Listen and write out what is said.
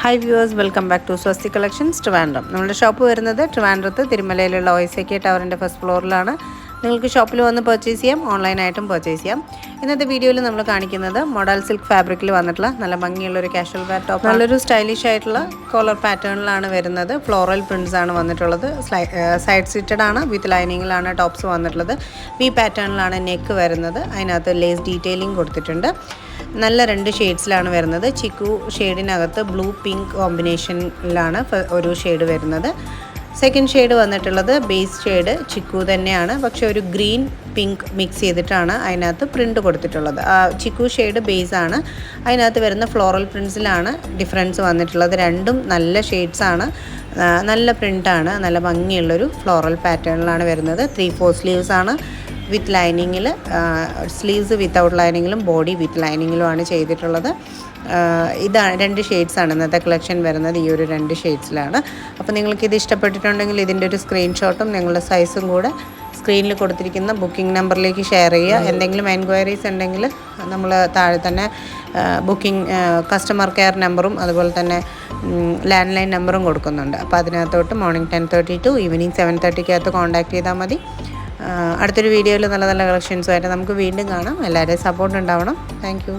Hi viewers, welcome back to Swasti collections Trivandrum. നമ്മുടെ shop വരുന്നത് ട്രിവാൻഡ്രത്ത് തിരുമലയിലുള്ള OSK ടവറിൻ്റെ ഫസ്റ്റ് ഫ്ലോറിലാണ്. നിങ്ങൾക്ക് ഷോപ്പിൽ വന്ന് പർച്ചേസ് ചെയ്യാം, ഓൺലൈനായിട്ടും പർച്ചേസ് ചെയ്യാം. ഇന്നത്തെ വീഡിയോയിൽ നമ്മൾ കാണിക്കുന്നത് മോഡൽ സിൽക്ക് ഫാബ്രിക്കിൽ വന്നിട്ടുള്ള നല്ല ഭംഗിയുള്ളൊരു കാഷ്വൽ വെയർ ടോപ്പ്. നല്ലൊരു സ്റ്റൈലിഷ് ആയിട്ടുള്ള കോളർ പാറ്റേണിലാണ് വരുന്നത്. ഫ്ലോറൽ പ്രിൻറ്റ്സ് ആണ് വന്നിട്ടുള്ളത്. സൈഡ് സിറ്റഡ് ആണ്, വിത്ത് ലൈനിങ്ങിലാണ് ടോപ്സ് വന്നിട്ടുള്ളത്. വി പാറ്റേണിലാണ് നെക്ക് വരുന്നത്. അതിനകത്ത് ലേസ് ഡീറ്റെയിലിംഗ് കൊടുത്തിട്ടുണ്ട്. നല്ല രണ്ട് ഷെയ്ഡ്സിലാണ് വരുന്നത്. ചിക്കു ഷെയ്ഡിനകത്ത് ബ്ലൂ പിങ്ക് കോമ്പിനേഷനിലാണ് ഒരു ഷെയ്ഡ് വരുന്നത്. സെക്കൻഡ് ഷെയ്ഡ് വന്നിട്ടുള്ളത് ബേസ് ഷെയ്ഡ് ചിക്കു തന്നെയാണ്, പക്ഷേ ഒരു ഗ്രീൻ പിങ്ക് മിക്സ് ചെയ്തിട്ടാണ് അതിനകത്ത് പ്രിൻറ്റ് കൊടുത്തിട്ടുള്ളത്. ചിക്കു ഷെയ്ഡ് ബേസ് ആണ്. അതിനകത്ത് വരുന്ന ഫ്ലോറൽ പ്രിൻറ്റ്സിലാണ് ഡിഫറൻസ് വന്നിട്ടുള്ളത്. രണ്ടും നല്ല ഷെയ്ഡ്സാണ്, നല്ല പ്രിൻ്റാണ്, നല്ല ഭംഗിയുള്ളൊരു ഫ്ലോറൽ പാറ്റേണിലാണ് വരുന്നത്. 3/4 സ്ലീവ്സ് ആണ് വിത്ത് ലൈനിങ്ങിൽ. സ്ലീവ്സ് വിത്തൗട്ട് ലൈനിങ്ങിലും ബോഡി വിത്ത് ലൈനിങ്ങിലുമാണ് ചെയ്തിട്ടുള്ളത്. ഇതാണ് രണ്ട് ഷെയ്ഡ്സാണ് ഇന്നത്തെ കളക്ഷൻ വരുന്നത്. ഈ ഒരു രണ്ട് ഷെയ്ഡ്സിലാണ്. അപ്പോൾ നിങ്ങൾക്കിത് ഇഷ്ടപ്പെട്ടിട്ടുണ്ടെങ്കിൽ ഇതിൻ്റെ ഒരു സ്ക്രീൻഷോട്ടും നിങ്ങളുടെ സൈസും കൂടെ സ്ക്രീനിൽ കൊടുത്തിരിക്കുന്ന ബുക്കിംഗ് നമ്പറിലേക്ക് ഷെയർ ചെയ്യുക. എന്തെങ്കിലും എൻക്വയറീസ് ഉണ്ടെങ്കിൽ നമ്മൾ താഴെ തന്നെ ബുക്കിംഗ് കസ്റ്റമർ കെയർ നമ്പറും അതുപോലെ തന്നെ ലാൻഡ് ലൈൻ നമ്പറും കൊടുക്കുന്നുണ്ട്. അപ്പോൾ അതിനകത്തോട്ട് മോർണിംഗ് 10:30 ടു ഈവനിങ് 7:30 കോൺടാക്ട് ചെയ്താൽ മതി. അടുത്തൊരു വീഡിയോയിൽ നല്ല നല്ല കളക്ഷൻസുമായിട്ട് നമുക്ക് വീണ്ടും കാണാം. എല്ലാവരുടെയും സപ്പോർട്ട് ഉണ്ടാവണം. Thank you.